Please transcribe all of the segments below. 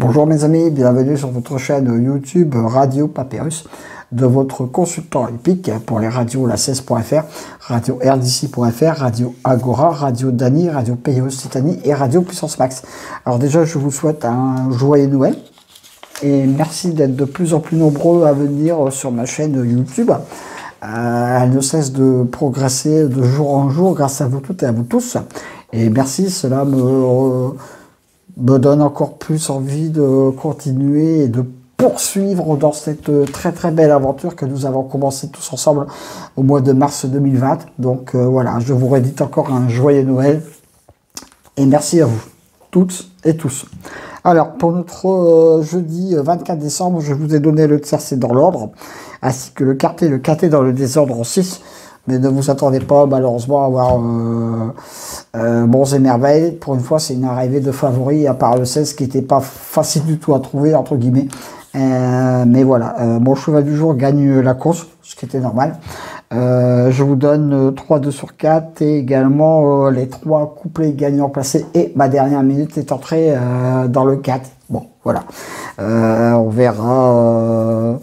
Bonjour mes amis, bienvenue sur votre chaîne YouTube Radio Papyrus de votre consultant hippique pour les radios la 16.fr, radio rdc.fr, radio Agora, radio Dany, radio Payos Titanie et radio Puissance Max. Alors déjà je vous souhaite un joyeux Noël et merci d'être de plus en plus nombreux à venir sur ma chaîne YouTube. Elle ne cesse de progresser de jour en jour grâce à vous toutes et à vous tous. Et merci, cela me donne encore plus envie de continuer et de poursuivre dans cette très belle aventure que nous avons commencé tous ensemble au mois de mars 2020. Donc voilà, je vous redis encore un joyeux Noël et merci à vous toutes et tous. Alors pour notre jeudi 24 décembre, je vous ai donné le tiercé dans l'ordre, ainsi que le quintet dans le désordre en 6. Mais ne vous attendez pas malheureusement à avoir bons et merveilles. Pour une fois, c'est une arrivée de favoris, à part le 16 qui n'était pas facile du tout à trouver, entre guillemets. Mais voilà, mon cheval du jour gagne la course, ce qui était normal. Je vous donne 3-2 sur 4 et également les 3 couplets gagnants placés. Et ma dernière minute est entrée dans le 4. Bon, voilà. On verra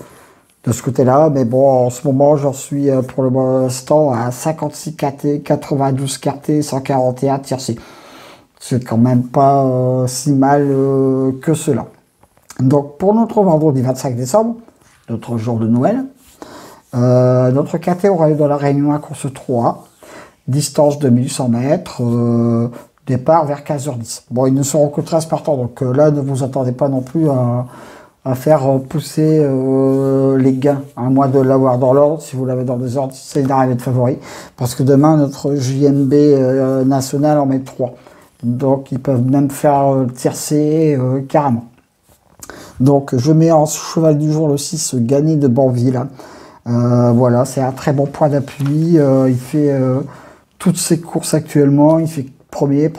de ce côté-là, mais bon, en ce moment, j'en suis pour l'instant à 56 KT, 92 KT, 141 tiercé. C'est quand même pas si mal que cela. Donc, pour notre vendredi 25 décembre, notre jour de Noël, notre KT aura lieu dans la Réunion à course 3, distance de 1100 mètres, départ vers 15h10. Bon, ils ne seront que 13 partants, donc là, ne vous attendez pas non plus à faire pousser les gains, à moins de l'avoir dans l'ordre. Si vous l'avez dans le désordre, c'est une arrivée de favori, parce que demain notre JMB national en met 3, donc ils peuvent même faire tiercé carrément. Donc je mets en cheval du jour le 6 Gagné de Banville. Voilà, c'est un très bon point d'appui. Il fait toutes ses courses actuellement, il fait premier.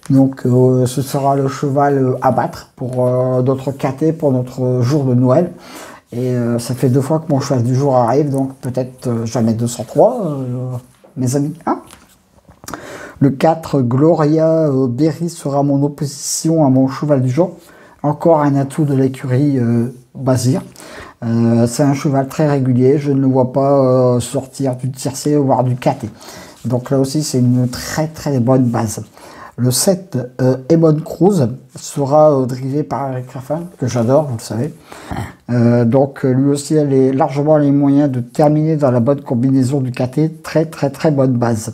Donc ce sera le cheval à battre pour notre KT, pour notre jour de Noël. Et ça fait 2 fois que mon cheval du jour arrive, donc peut-être jamais 203, mes amis. Hein, le 4 Gloria Berry sera mon opposition à mon cheval du jour. Encore un atout de l'écurie Bazir. C'est un cheval très régulier, je ne le vois pas sortir du tiercé voire du KT. Donc là aussi c'est une très bonne base. Le 7 Emon Cruz sera drivé par Eric Raffin, que j'adore, vous le savez. Donc lui aussi elle a largement les moyens de terminer dans la bonne combinaison du KT. Très bonne base.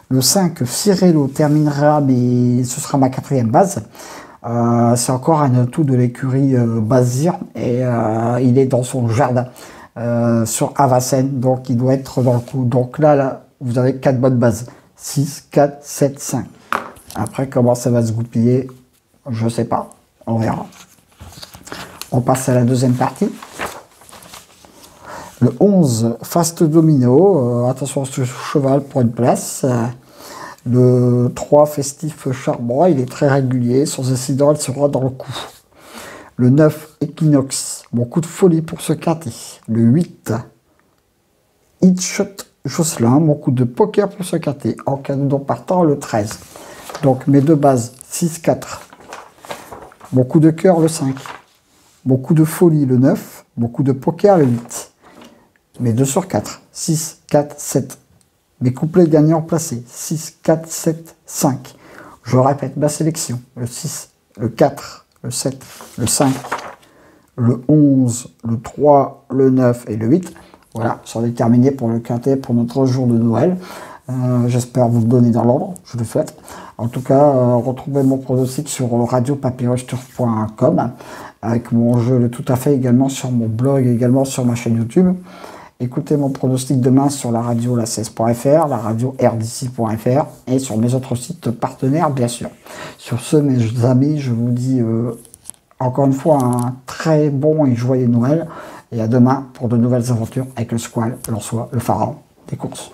Le 5 Cirello terminera, mais ce sera ma 4e base. C'est encore un atout de l'écurie Bazir et il est dans son jardin sur Avacen, donc il doit être dans le coup. Donc là vous avez 4 bonnes bases, 6, 4, 7, 5. Après comment ça va se goupiller, je sais pas, on verra. On passe à la deuxième partie. Le 11 Fast Domino, attention ce cheval pour une place. Le 3 Festif Charbon, il est très régulier, sans incident, il sera dans le coup. Le 9 Equinox, bon coup de folie pour ce KT. Le 8 Hitshot Jocelyn, mon coup de poker pour ce KT. En cas de don partant, le 13. Donc mes 2 bases, 6, 4. Mon coup de cœur, le 5. Mon coup de folie, le 9. Mon coup de poker, le 8. Mes 2 sur 4, 6, 4, 7. Mes couplets gagnants placés, 6, 4, 7, 5. Je répète ma sélection, le 6, le 4, le 7, le 5, le 11, le 3, le 9 et le 8. Voilà, sont terminés pour le quintet pour notre jour de Noël. J'espère vous le donner dans l'ordre, je le souhaite. En tout cas, retrouvez mon pronostic sur radiopapyrusturf.com avec mon jeu tout à fait également sur mon blog, également sur ma chaîne YouTube. Écoutez mon pronostic demain sur la radio la 16.fr, la radio rdc.fr et sur mes autres sites partenaires, bien sûr. Sur ce, mes amis, je vous dis encore une fois un très bon et joyeux Noël. Et à demain pour de nouvelles aventures avec le Squall, l'Ansois, le pharaon des courses.